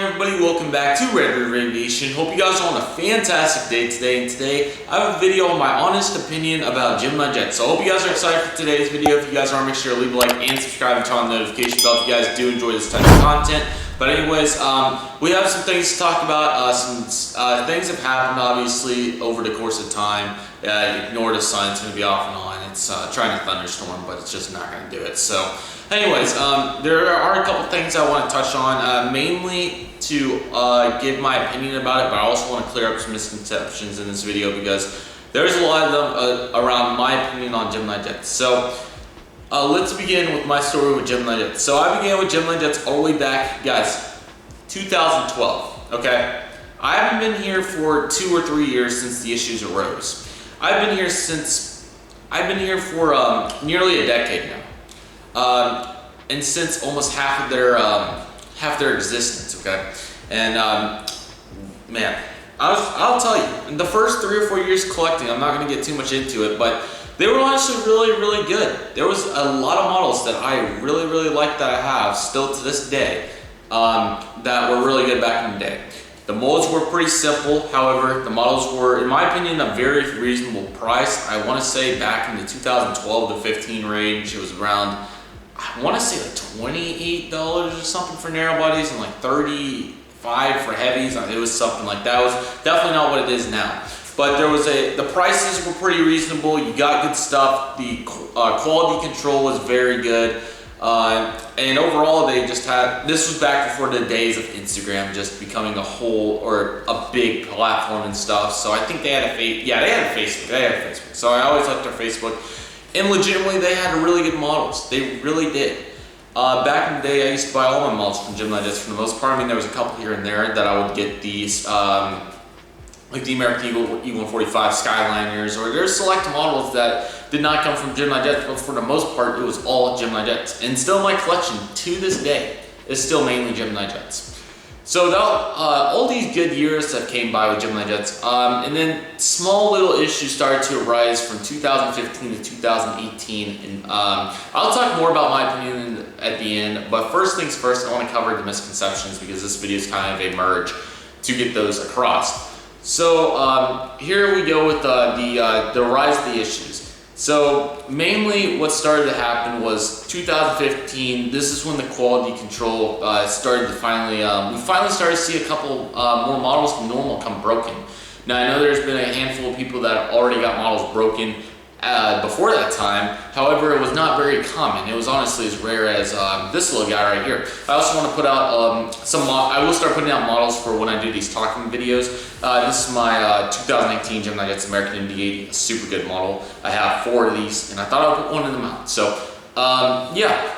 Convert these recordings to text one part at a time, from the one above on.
everybody, welcome back to Redriveraviation. Hope you guys are on a fantastic day today, and today I have a video on my honest opinion about Gemini Jets. So I hope you guys are excited for today's video. If you guys are, make sure to leave a like and subscribe and turn on the notification bell if you guys do enjoy this type of content. But anyways, we have some things to talk about. Some things have happened obviously over the course of time. Ignore the sun, it's going to be off and on. It's trying to thunderstorm, but it's just not going to do it. So anyways, there are a couple things I want to touch on, mainly to give my opinion about it, but I also want to clear up some misconceptions in this video because there's a lot of them around my opinion on Gemini Jets. So let's begin with my story with Gemini Jets. So I began with Gemini Jets all the way back, guys, 2012, okay? I haven't been here for 2 or 3 years since the issues arose. I've been here for nearly a decade now. And since almost half of their existence, okay? And man, I'll tell you, in the first 3 or 4 years collecting, I'm not going to get too much into it, but they were honestly really good. There was a lot of models that I really like that I have still to this day that were really good back in the day. The molds were pretty simple, however, the models were, in my opinion, a very reasonable price. I want to say back in the 2012 to 15 range, it was around, I want to say like $28 or something for narrow bodies and like $35 for heavies. It was something like that. It was definitely not what it is now. But the prices were pretty reasonable. You got good stuff. The quality control was very good. And overall, they just had, this was back before the days of Instagram just becoming a whole or a big platform and stuff. So I think they had Facebook. So I always liked their Facebook. And legitimately, they had really good models. They really did. Back in the day, I used to buy all my models from Gemini Jets for the most part. I mean, there was a couple here and there that I would get these, like the American Eagle E145 Skyliners, or there's select models that did not come from Gemini Jets, but for the most part, it was all Gemini Jets. And still my collection, to this day, is still mainly Gemini Jets. So all these good years that came by with Gemini Jets, and then small little issues started to arise from 2015 to 2018. And I'll talk more about my opinion at the end, but first things first, I want to cover the misconceptions because this video is kind of a merge to get those across. So here we go with the rise of the issues. So mainly what started to happen was 2015, this is when the quality control started to finally, we finally started to see a couple more models than normal come broken. Now I know there's been a handful of people that already got models broken before that time. However, it was not very common. It was honestly as rare as this little guy right here. I also want to put out I will start putting out models for when I do these talking videos. This is my 2019 Gemini Jets American MD-80, a super good model. I have 4 of these, and I thought I would put one of them out. So, yeah.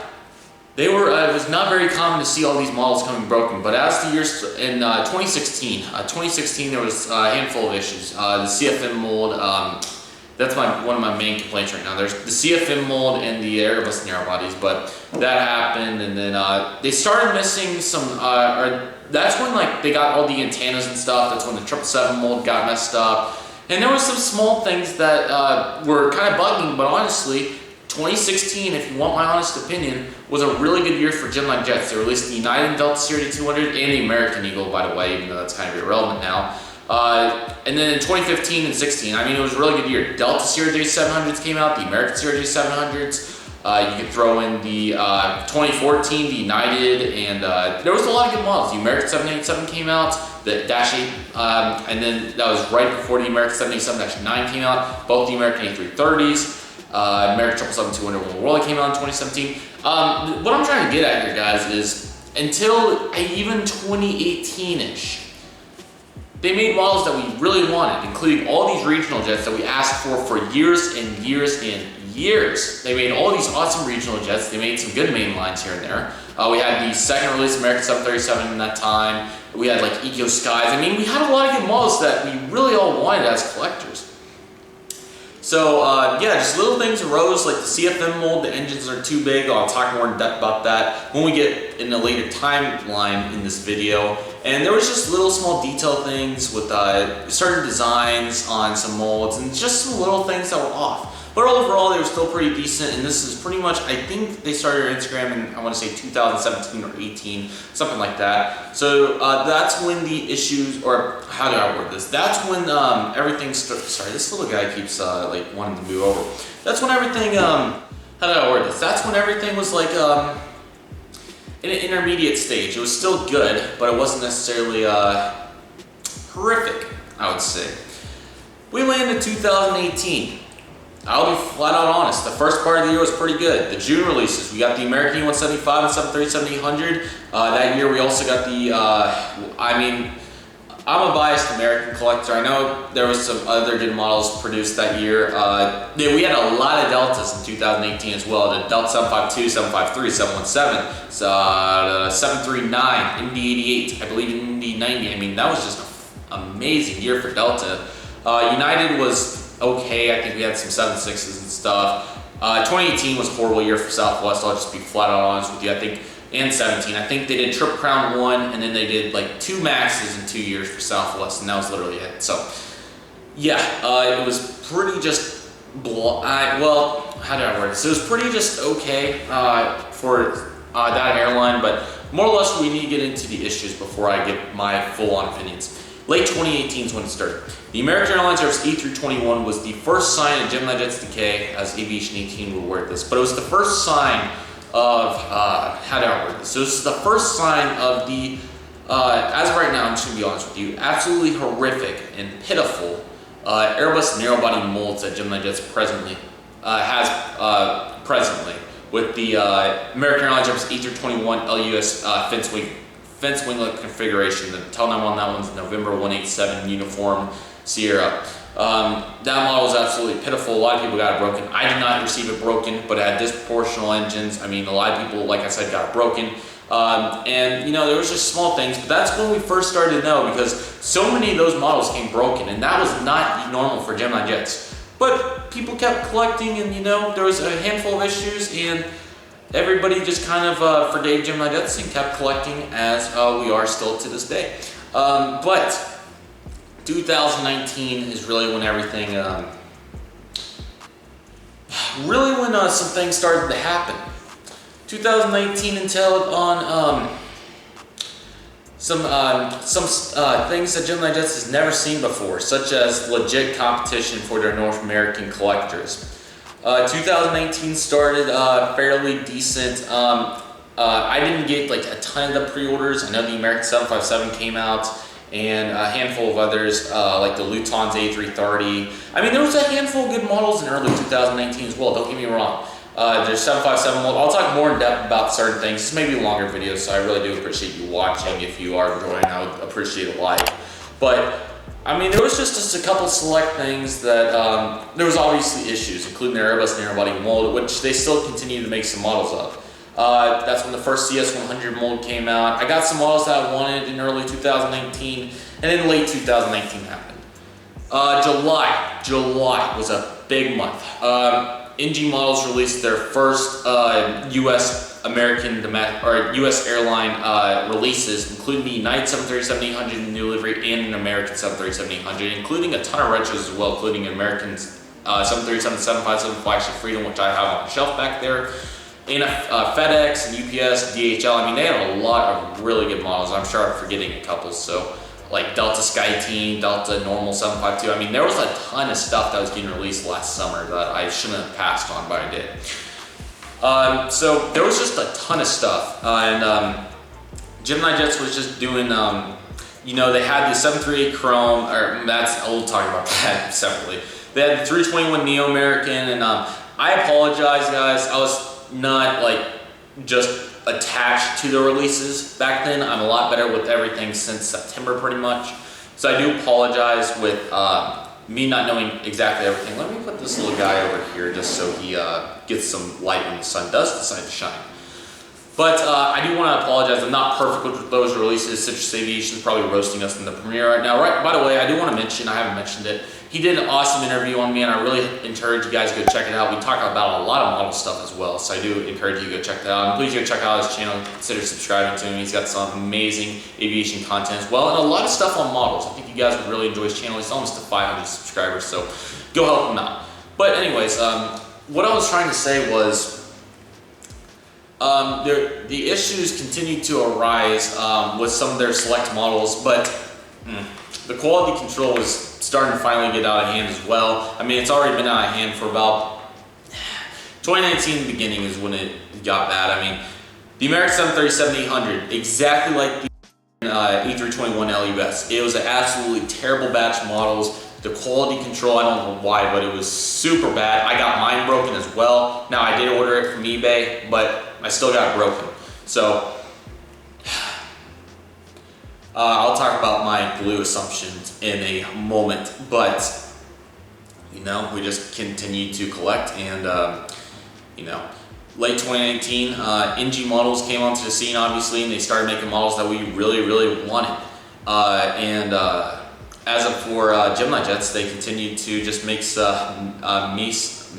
It was not very common to see all these models coming broken, but as the years, in 2016 there was a handful of issues. The CFM mold, that's one of my main complaints right now. There's the CFM mold and the Airbus narrow bodies, but that happened, and then they started missing some, that's when like they got all the antennas and stuff. That's when the 777 mold got messed up. And there was some small things that were kind of bugging, but honestly, 2016, if you want my honest opinion, was a really good year for Gemini Jets. They released the United and Delta Series 200 and the American Eagle, by the way, even though that's kind of irrelevant now. And then in 2015 and 16, I mean, it was a really good year. Delta Series J700s came out, the American Series J700s. You could throw in the 2014, the United, and there was a lot of good models. The American 787 came out, the Dash 8, and then that was right before the American 787-9 came out. Both the American A330s, American 777-200 World came out in 2017. What I'm trying to get at here, guys, is until even 2018-ish, they made models that we really wanted, including all these regional jets that we asked for years and years and years. They made all these awesome regional jets. They made some good main lines here and there. We had the second release American 737 in that time. We had like Eco Skies. I mean, we had a lot of good models that we really all wanted as collectors. So yeah, just little things arose like the CFM mold, the engines are too big. I'll talk more in depth about that when we get in a later timeline in this video. And there was just little small detail things with certain designs on some molds and just some little things that were off. But overall, they were still pretty decent, and this is pretty much, I think they started their Instagram in, I want to say 2017 or 18, something like that. So that's when the issues, or how do I word this? That's when everything sorry, this little guy keeps like wanting to move over. That's when everything, how do I word this? That's when everything was like in an intermediate stage. It was still good, but it wasn't necessarily horrific, I would say. We landed 2018. I'll be flat out honest, the first part of the year was pretty good. The June releases, we got the American E175 and 737-800. That year we also got the, I mean, I'm a biased American collector. I know there was some other good models produced that year. We had a lot of Deltas in 2018 as well. The Delta 752, 753, 717, 739, MD-88, I believe MD-90. I mean, that was just an amazing year for Delta. United was okay. I think we had some 7.6s and stuff. 2018 was a horrible year for Southwest. I'll just be flat out honest with you. I think, and 17. I think they did Triple Crown 1, and then they did like 2 Maxes in 2 years for Southwest, and that was literally it. So, yeah, it was pretty just well, how do I word this? It was pretty just okay for that airline, but more or less we need to get into the issues before I get my full-on opinions. Late 2018 is when it started. The American Airlines Airbus A321 was the first sign of Gemini Jets decay, as Aviation 18 will word this, but it was the first sign of, how do I word this? So this is the first sign of the, as of right now, I'm just going to be honest with you, absolutely horrific and pitiful Airbus narrow-body molds that Gemini Jets presently has presently with the American Airlines Airbus A321 LUS fence winglet configuration. The tail number on that one's November 187 uniform Sierra. That model was absolutely pitiful. A lot of people got it broken. I did not receive it broken, but it had disproportional engines. I mean, a lot of people, like I said, got it broken. And you know, there was just small things, but that's when we first started to know, because so many of those models came broken, and that was not normal for Gemini Jets. But people kept collecting, and you know, there was a handful of issues, and everybody just kind of forgave Gemini Jets and kept collecting, as we are still to this day. But 2019 is really when everything, really when some things started to happen. 2019 entailed on some things that Gemini Jets has never seen before, such as legit competition for their North American collectors. 2019 started fairly decent. I didn't get like a ton of the pre-orders. I know the American 757 came out, and a handful of others, like the Luton's A330. I mean, there was a handful of good models in early 2019 as well, don't get me wrong. There's 757 model. I'll talk more in depth about certain things. This may be a longer video, so I really do appreciate you watching. If you are enjoying, I would appreciate a like. But I mean, there was just a couple select things that, there was obviously issues, including their Airbus narrow-body mold, which they still continue to make some models of. That's when the first CS100 mold came out. I got some models that I wanted in early 2019, and then late 2019 happened. July was a big month. NG Models released their first U.S. airline releases, including the United 737-800 in new livery and an American 737-800, including a ton of retros as well, including an American 737-757 Flagship Freedom, which I have on the shelf back there, and FedEx and UPS, DHL. I mean, they had a lot of really good models. I'm sure I'm forgetting a couple, so like Delta SkyTeam, Delta Normal 752. I mean, there was a ton of stuff that was getting released last summer that I shouldn't have passed on, but I did. So there was just a ton of stuff, and Gemini Jets was just doing, you know, they had the 738 Chrome, or we'll talk about that separately. They had the 321 Neo American, and I apologize, guys. I was not like just attached to the releases back then. I'm a lot better with everything since September pretty much. So I do apologize with me not knowing exactly everything. Let me put this little guy over here just so he gets some light when the sun does decide to shine. But I do want to apologize. I'm not perfect with those releases. Citrus Aviation is probably roasting us in the premiere right now. Right, by the way, I do want to mention, I haven't mentioned it, he did an awesome interview on me, and I really encourage you guys to go check it out. We talk about a lot of model stuff as well, so I do encourage you to go check that out. And please go check out his channel. Consider subscribing to him. He's got some amazing aviation content as well, and a lot of stuff on models. I think you guys would really enjoy his channel. He's almost to 500 subscribers, so go help him out. But anyways, what I was trying to say was the issues continue to arise with some of their select models, but the quality control is starting to finally get out of hand as well. I mean, it's already been out of hand for about 2019 beginning is when it got bad. I mean, the American 737-800, exactly like the A321 LUS. It was an absolutely terrible batch of models. The quality control, I don't know why, but it was super bad. I got mine broken as well. Now, I did order it from eBay, but I still got it broken. So, I'll talk about my glue assumptions in a moment, but, you know, we just continue to collect and, you know, late 2019, NG models came onto the scene, obviously, and they started making models that we really, really wanted. As of for Gemini Jets, they continued to just make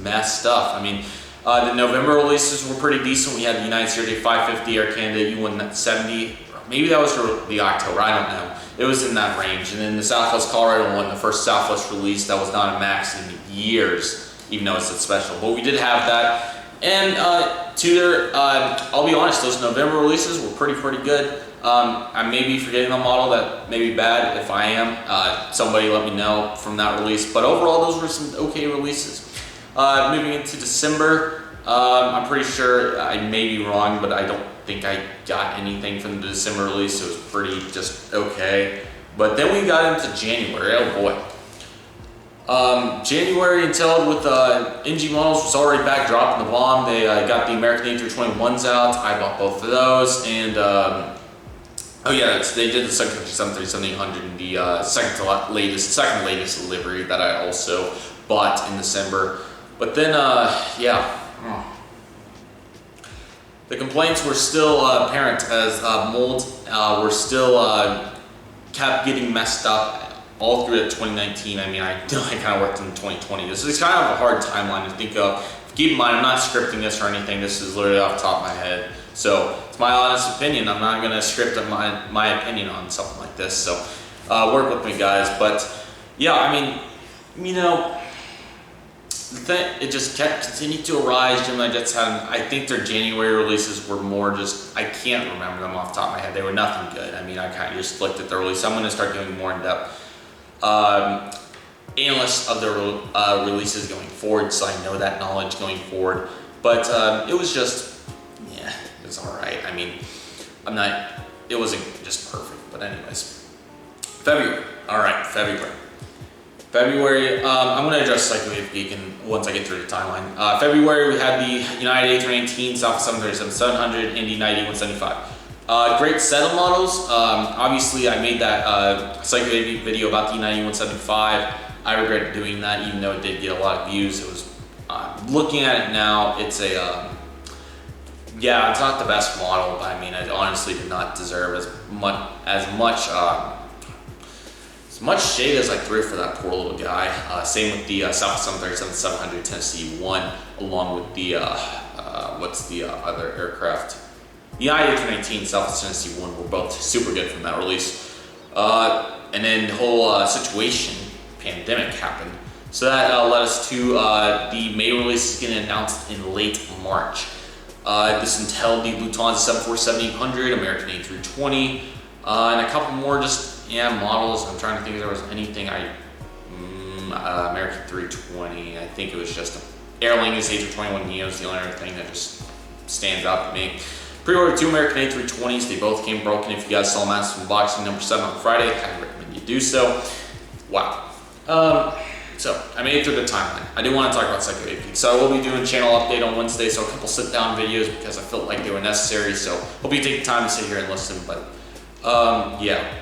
mass stuff. I mean, the November releases were pretty decent. We had the United States 550, Air Canada U170, maybe that was for the October, I don't know. It was in that range. And then the Southwest Colorado one, the first Southwest release, that was not a max in years, even though it's a special. But we did have that. And to their, I'll be honest, those November releases were pretty good. I may be forgetting a model that may be bad. If I am, somebody let me know from that release. But overall, those were some okay releases. Moving into December, I'm pretty sure, I may be wrong, but I don't think I got anything from the December release. It was pretty just okay. But then we got into January, oh boy. January Intel with NG models was already back dropping the bomb. They got the American A321s out. I bought both of those, and oh yeah, they did the second 737-800 and the second latest delivery that I also bought in December. But then the complaints were still apparent as mold were still kept getting messed up all through 2019. I mean, I kind of worked in 2020. This is kind of a hard timeline to think of. Keep in mind, I'm not scripting this or anything. This is literally off the top of my head. So it's my honest opinion. I'm not going to script my opinion on something like this. So work with me, guys. But yeah, I mean, you know, it just continued to arise. Gemini Jets had, I think their January releases were more just, I can't remember them off the top of my head. They were nothing good. I mean, I kind of just looked at the release. I'm going to start doing more in depth analysts of their releases going forward, so I know that knowledge going forward. But it was just, yeah, it was all right. I mean, it wasn't just perfect, but anyways. February, all right, February, I'm going to address Psychowave Geek once I get through the timeline. February, we had the United A319, Southwest 737-700, and the United A175. Great set of models. Obviously, I made that Psychowave video about the United A175. I regret doing that, even though it did get a lot of views. It was, looking at it now, it's a, yeah, it's not the best model, but I mean, it honestly did not deserve as much shade as I threw for that poor little guy. Same with the Southwest 737-700 Tennessee 1, along with the, what's the other aircraft? The I-A319 Southwest Tennessee 1 were both super good from that release. And then the whole situation, pandemic happened. So that led us to the May release getting announced in late March. This entailed the Lufthansa 747-800, American A320, and a couple more just, models. I'm trying to think if there was anything American 320, I think it was just Aer Lingus A321neo is the only other thing that just stands out to me. Pre-ordered 2 American A320s, they both came broken. If you guys saw Mass Unboxing number 7 on Friday, I highly recommend you do so. Wow. So I made it through the timeline. I didn't want to talk about Psychowave Geek, so I will be doing a channel update on Wednesday, so a couple sit-down videos because I felt like they were necessary, so hope you take the time to sit here and listen. But yeah,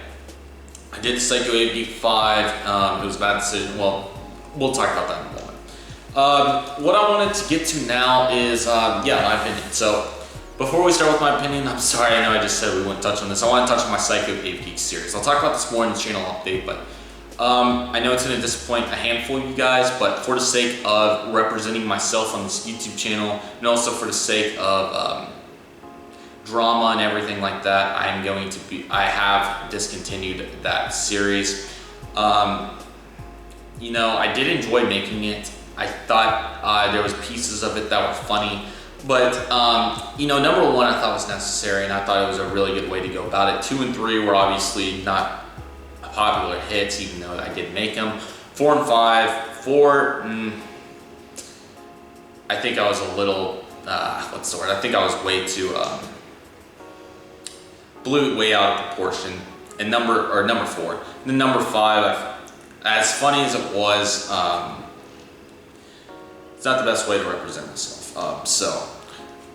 I did Psychowave Geek 5. It was a bad decision. Well, we'll talk about that in a moment. What I wanted to get to now is, my opinion. So before we start with my opinion, I'm sorry, I know I just said we wouldn't touch on this. I want to touch on my Psychowave Geek series. I'll talk about this more in the channel update, but I know it's going to disappoint a handful of you guys, but for the sake of representing myself on this YouTube channel, and also for the sake of drama and everything like that, I have discontinued that series. I did enjoy making it. I thought there was pieces of it that were funny, but you know, number 1 I thought was necessary, and I thought it was a really good way to go about it. 2 and 3 were obviously not popular hits, even though I did make them. 4 and 5, 4, I think I was a little, what's the word? I think I was way too, blew it way out of proportion. And number 4. And then number 5, as funny as it was, it's not the best way to represent myself. So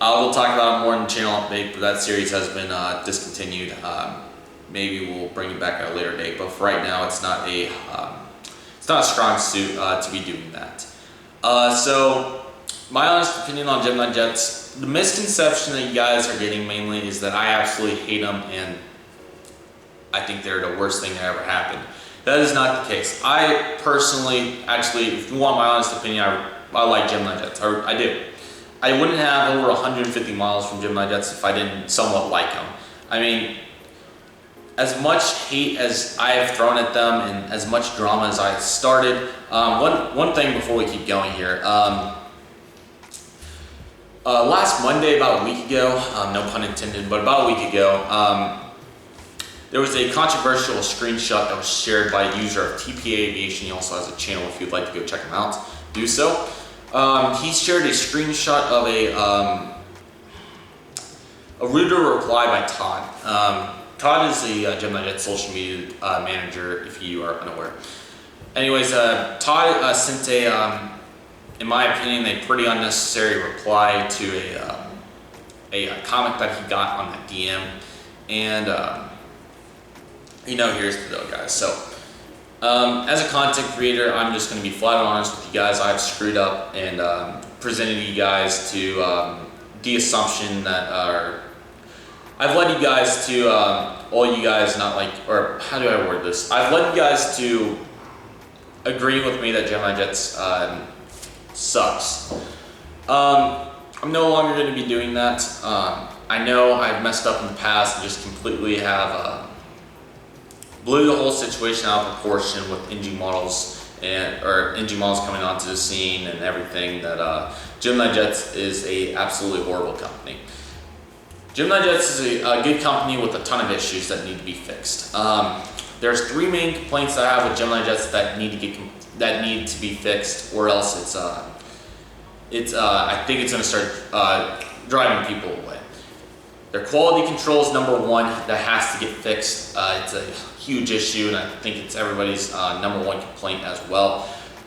we'll talk about it more in the channel update, but that series has been discontinued. Maybe we'll bring it back at a later date, but for right now, it's not a strong suit to be doing that. So my honest opinion on Gemini Jets, the misconception that you guys are getting mainly is that I absolutely hate them and I think they're the worst thing that ever happened. That is not the case. I personally, actually, if you want my honest opinion, I like Gemini Jets. I do. I wouldn't have over 150 miles from Gemini Jets if I didn't somewhat like them. I mean, as much hate as I have thrown at them and as much drama as I started, one thing before we keep going here. Last Monday, about a week ago, no pun intended, but about a week ago, there was a controversial screenshot that was shared by a user of TPA Aviation. He also has a channel if you'd like to go check him out, do so. He shared a screenshot of a ruder reply by Todd. Todd is the Gemini Jets social media manager, if you are unaware. Anyways, Todd sent in my opinion, a pretty unnecessary reply to a comment that he got on that DM. And, you know, here's the deal, guys. So, as a content creator, I'm just going to be flat honest with you guys. I've screwed up and presented you guys to the assumption that I've led you guys to, all you guys not like, or how do I word this? I've led you guys to agree with me that Gemini Jets sucks. I'm no longer going to be doing that. I know I've messed up in the past and just completely have blew the whole situation out of proportion with NG models or NG models coming onto the scene and everything. That Gemini Jets is a absolutely horrible company. Gemini Jets is a good company with a ton of issues that need to be fixed. There's 3 main complaints that I have with Gemini Jets that need to be fixed, or else I think it's going to start driving people away. Their quality control is number 1 that has to get fixed. It's a huge issue, and I think it's everybody's number 1 complaint as well.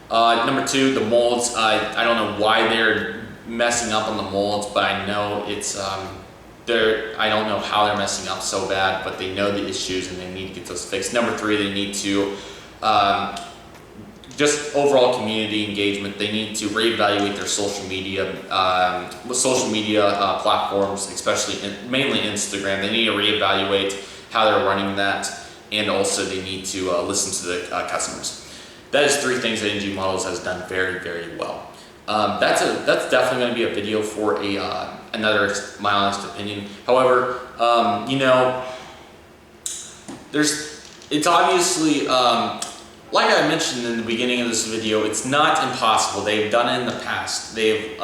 Number 2, the molds. I don't know why they're messing up on the molds, but I know it's I don't know how they're messing up so bad, but they know the issues and they need to get those fixed. Number 3, they need to just overall community engagement. They need to reevaluate their social media platforms, especially mainly Instagram. They need to reevaluate how they're running that, and also they need to listen to the customers. That is 3 things that NG Models has done very, very well. That's definitely going to be a video for another my honest opinion. However, you know, it's obviously like I mentioned in the beginning of this video, it's not impossible. They've done it in the past. They've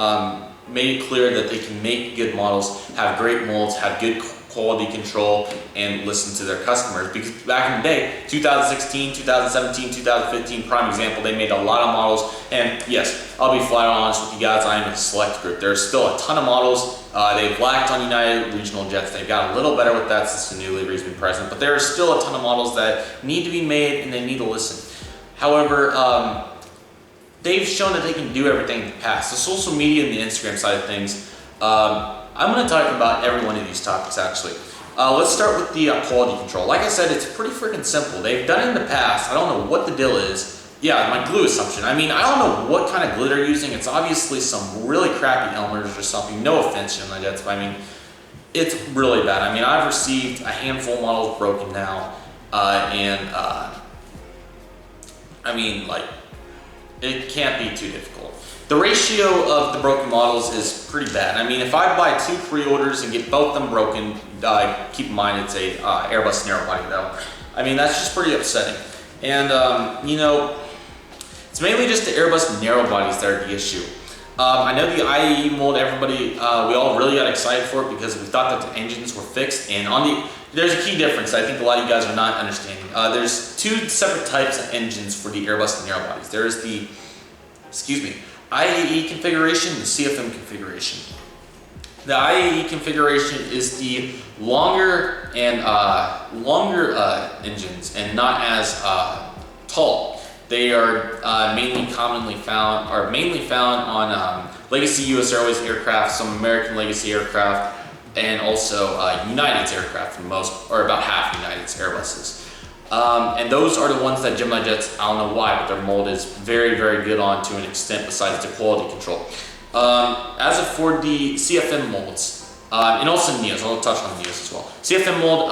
made it clear that they can make good models, have great molds, have good quality control, and listen to their customers. Because back in the day, 2016, 2017, 2015, prime example, they made a lot of models. And yes, I'll be flat honest with you guys, I am in a select group. There's still a ton of models. They've lacked on United Regional Jets. They've got a little better with that since the new livery's been present. But there are still a ton of models that need to be made and they need to listen. However, they've shown that they can do everything in the past. The social media and the Instagram side of things, I'm going to talk about every one of these topics actually. Let's start with the quality control. Like I said, it's pretty freaking simple. They've done it in the past. I don't know what the deal is. Yeah, my glue assumption. I mean, I don't know what kind of glue they're using. It's obviously some really crappy Elmer's or something. No offense, Gemini Jets, but I mean, it's really bad. I mean, I've received a handful of models broken now, I mean, like, it can't be too difficult. The ratio of the broken models is pretty bad. I mean, if I buy 2 pre-orders and get both of them broken, keep in mind it's a Airbus narrow body though. I mean, that's just pretty upsetting. And, you know, It's mainly just the Airbus narrow bodies that are the issue. I know the IAE mold, everybody, we all really got excited for it because we thought that the engines were fixed. And there's a key difference I think a lot of you guys are not understanding. There's two separate types of engines for the Airbus narrow bodies. There's the, IAE configuration and the CFM configuration. The IAE configuration is the longer engines and not as tall. They are mainly found on legacy U.S. Airways aircraft, some American legacy aircraft, and also United's aircraft, or about half United's Airbuses. And those are the ones that Gemini Jets, I don't know why, but their mold is very, very good on to an extent besides the quality control. As for the CFM molds, and also Neos, I'll touch on Neos as well. CFM mold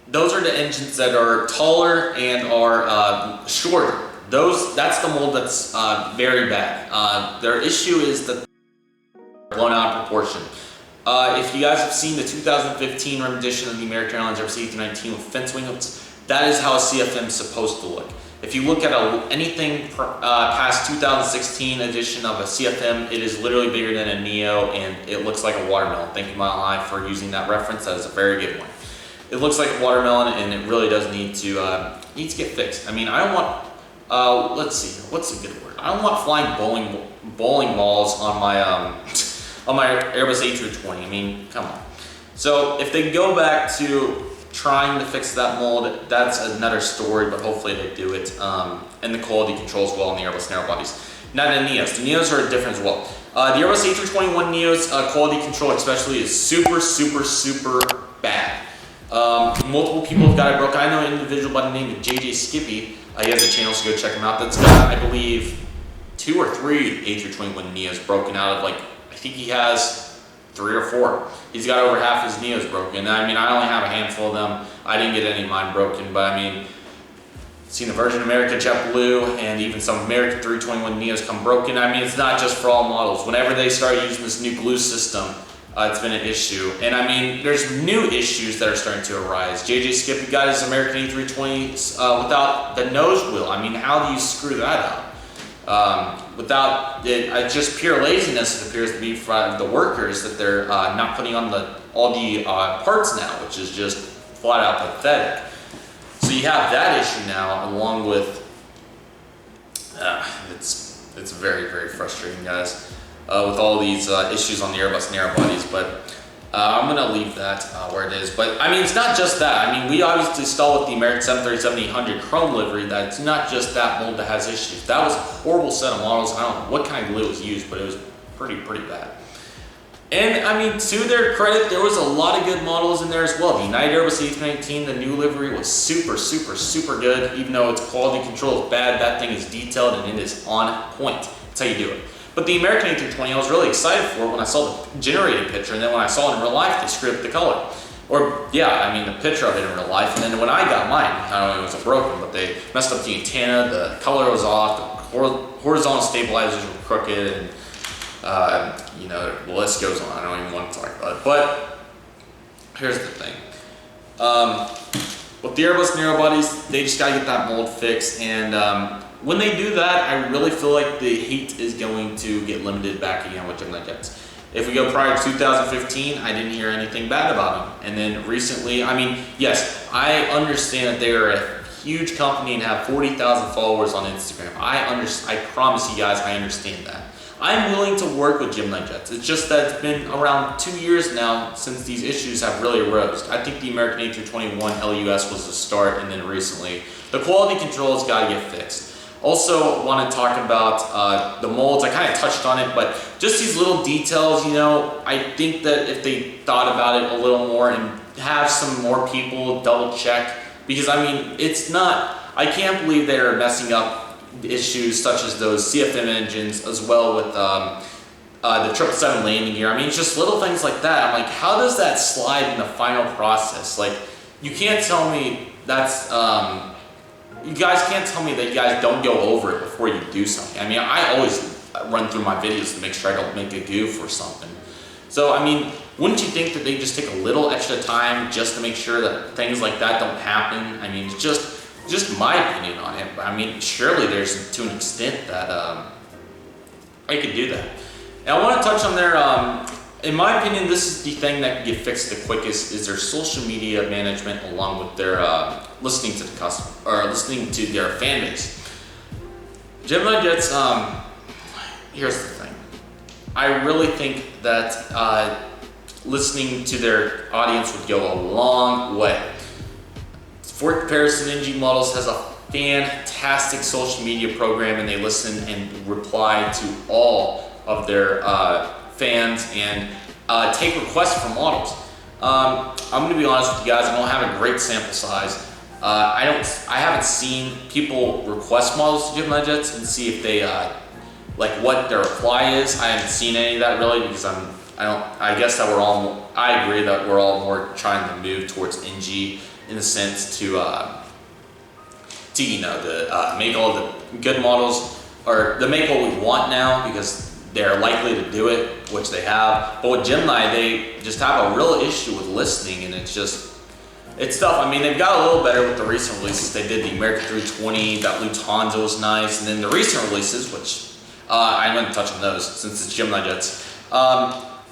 those are the engines that are taller and are shorter. That's the mold that's very bad. Their issue is that they're blown out of proportion. If you guys have seen the 2015 rendition of the American Airlines Airbus A319 with fence winglets, that is how a CFM is supposed to look. If you look at anything past 2016 edition of a CFM, it is literally bigger than a Neo and it looks like a watermelon. Thank you, Mile High, for using that reference. That is a very good one. It looks like a watermelon and it really does need to get fixed. I mean, I don't want, let's see, what's a good word? I don't want flying bowling balls on my on my Airbus A320. I mean, come on. So if they go back to trying to fix that mold, that's another story, but hopefully they do it. And the quality control as well on the Airbus narrow bodies. Now the Neos. The Neos are different as well. The Airbus A321 Neos quality control especially is super, super, super bad. Multiple people have got it broken. I know an individual by the name of JJ Skippy. He has a channel, so go check him out. That's got, I believe, 2 or 3 A321 Neos broken out of, like, I think he has 3 or 4. He's got over half his Neos broken. I mean, I only have a handful of them. I didn't get any of mine broken, but I mean, seen the Virgin America JetBlue and even some American 321 Neos come broken. I mean, it's not just for all models. Whenever they start using this new glue system, it's been an issue. And I mean, there's new issues that are starting to arise. JJ Skippy got his American A320s without the nose wheel. I mean, how do you screw that up? Without it, it's just pure laziness, it appears to be from the workers, that they're not putting on all the parts now, which is just flat out pathetic. So you have that issue now, along with it's very, very frustrating, guys, with all these issues on the Airbus narrow bodies. But I'm gonna leave that where it is. But I mean, it's not just that. I mean, we obviously saw with the American 737-800 Chrome livery that it's not just that mold that has issues. That was a horrible set of models. I don't know what kind of glue was used, but it was pretty bad. And I mean, to their credit, there was a lot of good models in there as well. The United Airbus A319, the new livery, was super, super, super good. Even though its quality control is bad, that thing is detailed and it is on point. That's how you do it. But the American A320, I was really excited for when I saw the generated picture, and then when I saw it in real life, they screwed up the color. Or, yeah, I mean, the picture of it in real life, and then when I got mine, not only was it broken, but they messed up the antenna, the color was off, the horizontal stabilizers were crooked, and, you know, the list goes on. I don't even want to talk about it. But here's the thing. With the Airbus narrow bodies, they just got to get that mold fixed, and when they do that, I really feel like the heat is going to get limited back again with Gemini Jets. If we go prior to 2015, I didn't hear anything bad about them. And then recently, I mean, yes, I understand that they are a huge company and have 40,000 followers on Instagram. I promise you guys, I understand that. I'm willing to work with Gemini Jets. It's just that it's been around 2 years now since these issues have really arose. I think the American A321 LUS was the start, and then recently, the quality control has got to get fixed. Also want to talk about the molds. I kind of touched on it, but just these little details, you know, I think that if they thought about it a little more and have some more people double check, because I mean, it's not, I can't believe they're messing up issues such as those CFM engines, as well with the 777 landing gear. I mean, it's just little things like that. I'm like, how does that slide in the final process? Like, you can't tell me that's, you guys can't tell me that you guys don't go over it before you do something. I mean, I always run through my videos to make sure I don't make a goof or something. So, I mean, wouldn't you think that they just take a little extra time just to make sure that things like that don't happen? I mean, it's just just my opinion on it. I mean, surely there's to an extent that I could do that. And I want to touch on their, in my opinion, this is the thing that can get fixed the quickest, is their social media management along with their listening to the customer, or listening to their fan base. Gemini Jets, here's the thing. I really think that listening to their audience would go a long way. For comparison, NG Models has a fantastic social media program, and they listen and reply to all of their fans and take requests from models. I'm gonna be honest with you guys, I don't have a great sample size. I haven't seen people request models to Gemini Jets and see if they like what their reply is. I haven't seen any of that really, because I guess that I agree that we're all more trying to move towards NG in the sense to you know, make all the good models, or to make what we want now, because they're likely to do it, which they have. But with Gemini, they just have a real issue with listening, and it's tough. I mean, they've got a little better with the recent releases. They did the American 320, that Lufthansa was nice, and then the recent releases, which I'm going to touch on those since it's Gemini Jets.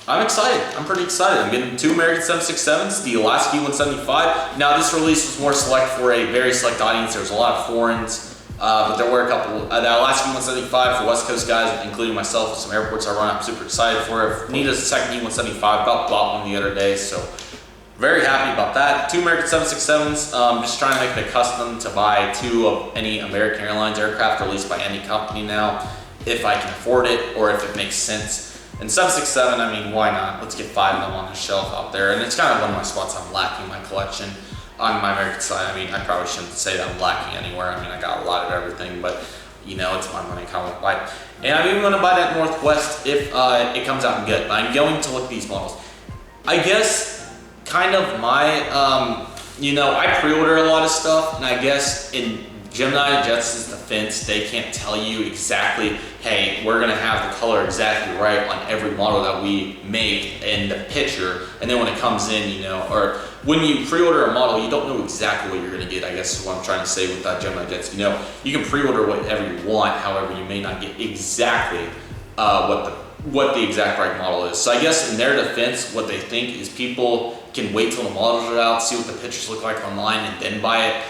I'm excited. I'm pretty excited. I'm getting 2 American 767s, the Alaska E175. Now, this release was more select for a very select audience. There was a lot of foreigns, but there were a couple. The Alaska E175 for West Coast guys, including myself, with some airports I run. I'm super excited for it. Need a second E175. Bought one the other day, so very happy about that. 2 American 767s. Just trying to make it a custom to buy 2 of any American Airlines aircraft released by any company now, if I can afford it or if it makes sense. And 767, I mean, why not? Let's get 5 of them on the shelf out there. And it's kind of one of my spots I'm lacking in my collection on my American side. I mean, I probably shouldn't say that I'm lacking anywhere. I mean, I got a lot of everything, but you know, it's my money, I kind of buy it. And I'm even going to buy that Northwest if it comes out good. But I'm going to look at these models. I guess kind of my, you know, I pre-order a lot of stuff, and I guess in Gemini Jets' defense, they can't tell you exactly, hey, we're gonna have the color exactly right on every model that we make in the picture, and then when it comes in, you know, or when you pre-order a model, you don't know exactly what you're gonna get, I guess is what I'm trying to say with Gemini Jets. You know, you can pre-order whatever you want, however, you may not get exactly what the exact right model is. So I guess in their defense, what they think is people can wait till the models are out, see what the pictures look like online, and then buy it.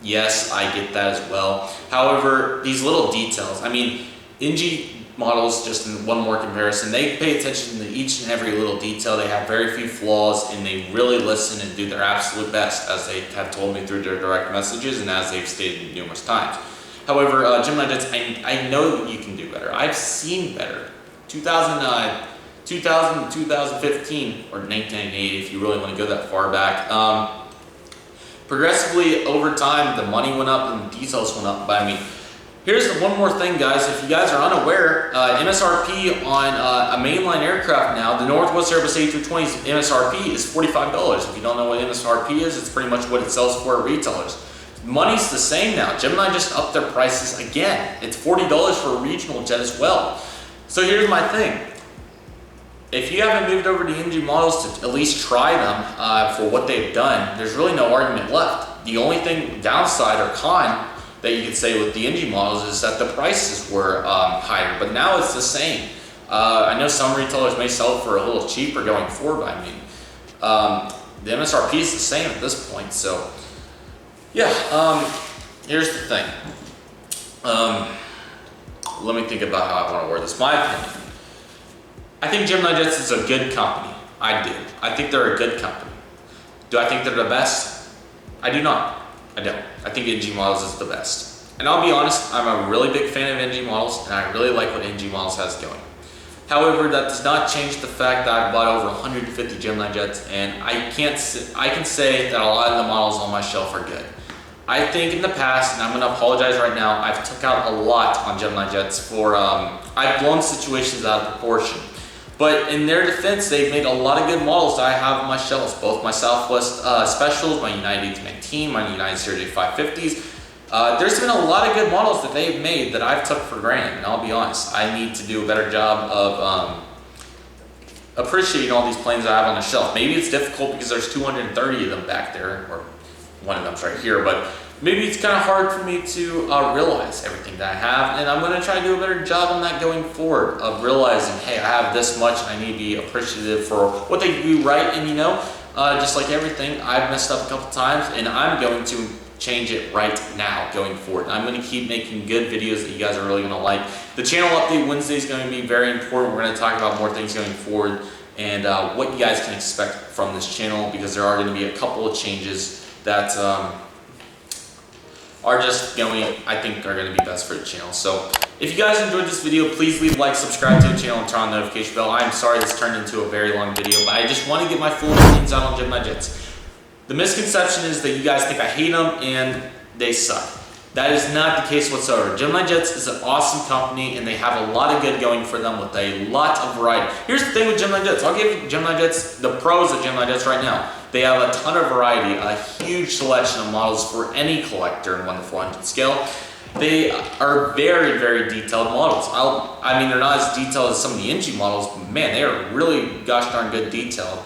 Yes, I get that as well. However, these little details, I mean, NG Models, just in one more comparison, they pay attention to each and every little detail. They have very few flaws, and they really listen and do their absolute best, as they have told me through their direct messages and as they've stated numerous times. However, Gemini Jets, I know that you can do better. I've seen better. 2000 to 2015, or 1998 if you really want to go that far back. Progressively over time, the money went up and the details went up. But I mean, here's the one more thing, guys. If you guys are unaware, MSRP on a mainline aircraft now, the Northwest Airbus A320's MSRP is $45. If you don't know what MSRP is, it's pretty much what it sells for at retailers. Money's the same now. Gemini just upped their prices again. It's $40 for a regional jet as well. So here's my thing. If you haven't moved over to NG Models to at least try them for what they've done, there's really no argument left. The only thing downside or con that you could say with the NG Models is that the prices were higher, but now it's the same. I know some retailers may sell it for a little cheaper going forward, but I mean, the MSRP is the same at this point. So yeah, here's the thing. Let me think about how I want to word this. My opinion. I think Gemini Jets is a good company. I do. I think they're a good company. Do I think they're the best? I do not. I don't. I think NG Models is the best. And I'll be honest, I'm a really big fan of NG Models, and I really like what NG Models has going. However, that does not change the fact that I've bought over 150 Gemini Jets, and I can say that a lot of the models on my shelf are good. I think in the past, and I'm going to apologize right now, I've took out a lot on Gemini Jets for, I've blown situations out of proportion. But in their defense, they've made a lot of good models that I have on my shelves, both my Southwest Specials, my United 1819, my United Series 550s. There's been a lot of good models that they've made that I've took for granted, and I'll be honest, I need to do a better job of appreciating all these planes I have on the shelf. Maybe it's difficult because there's 230 of them back there, or one of them's right here, but maybe it's kind of hard for me to realize everything that I have, and I'm going to try to do a better job on that going forward, of realizing, hey, I have this much and I need to be appreciative for what they do right. And you know, just like everything, I've messed up a couple times, and I'm going to change it right now going forward. I'm going to keep making good videos that you guys are really going to like. The channel update Wednesday is going to be very important. We're going to talk about more things going forward, and what you guys can expect from this channel, because there are going to be a couple of changes that are just going, I think, are going to be best for the channel. So if you guys enjoyed this video, please leave a like, subscribe to the channel, and turn on the notification bell. I'm sorry this turned into a very long video, but I just want to get my full opinions out on Gemini Jets. The misconception is that you guys think I hate them and they suck. That is not the case whatsoever. Gemini Jets is an awesome company, and they have a lot of good going for them with a lot of variety. Here's the thing with Gemini Jets. I'll give Gemini Jets the pros of Gemini Jets right now. They have a ton of variety, a huge selection of models for any collector in 1 to 400 scale. They are very, very detailed models. I mean, they're not as detailed as some of the NG models, but man, they are really gosh darn good detailed.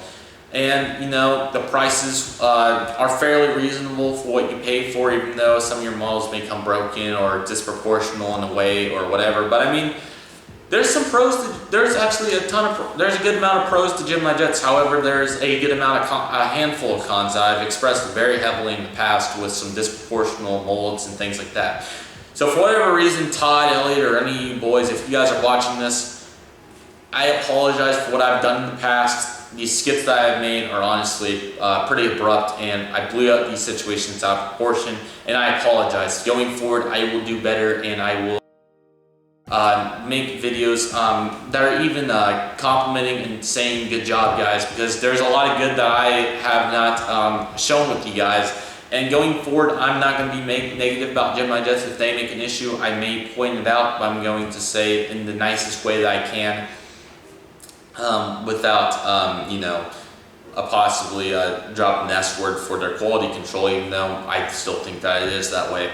And you know, the prices are fairly reasonable for what you pay for, even though some of your models may come broken or disproportional in a way or whatever. But I mean, there's some pros. There's actually there's a good amount of pros to Gemini Jets. However, there's a good amount of a handful of cons that I've expressed very heavily in the past, with some disproportional molds and things like that. So for whatever reason, Todd, Elliot, or any of you boys, if you guys are watching this, I apologize for what I've done in the past. These skits that I've made are honestly pretty abrupt, and I blew out these situations out of proportion, and I apologize. Going forward, I will do better, and I will make videos that are even complimenting and saying good job, guys, because there's a lot of good that I have not shown with you guys. And going forward, I'm not going to be negative about Gemini Jets. If they make an issue, I may point it out, but I'm going to say it in the nicest way that I can, without you know, possibly dropping the S word for their quality control, even though I still think that it is that way.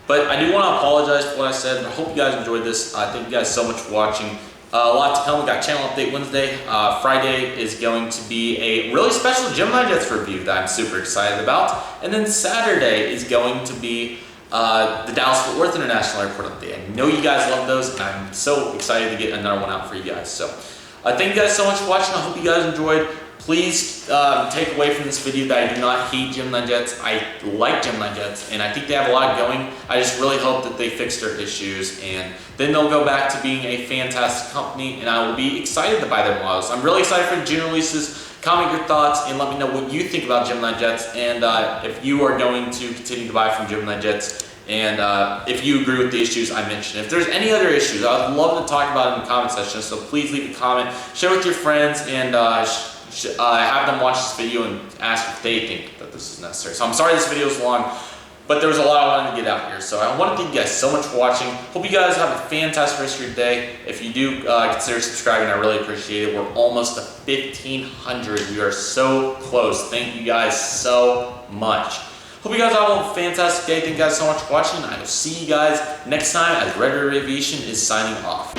But I do want to apologize for what I said. I hope you guys enjoyed this. Thank you guys so much for watching. A lot to come. We got channel update Wednesday. Friday is going to be a really special Gemini Jets review that I'm super excited about. And then Saturday is going to be the Dallas-Fort Worth International Airport update. I know you guys love those, and I'm so excited to get another one out for you guys. So thank you guys so much for watching. I hope you guys enjoyed. Please take away from this video that I do not hate Gemini Jets. I like Gemini Jets, and I think they have a lot going. I just really hope that they fix their issues, and then they'll go back to being a fantastic company, and I will be excited to buy their models. I'm really excited for the June releases. Comment your thoughts and let me know what you think about Gemini Jets, and if you are going to continue to buy from Gemini Jets, and if you agree with the issues I mentioned. If there's any other issues, I would love to talk about it in the comment section, so please leave a comment, share with your friends, and have them watch this video and ask if they think that this is necessary. So I'm sorry this video is long, but there was a lot I wanted to get out here. So I want to thank you guys so much for watching. Hope you guys have a fantastic rest of your day. If you do, consider subscribing. I really appreciate it. We're almost to 1,500. We are so close. Thank you guys so much. Hope you guys have a fantastic day. Thank you guys so much for watching. I will see you guys next time as Redriveraviation is signing off.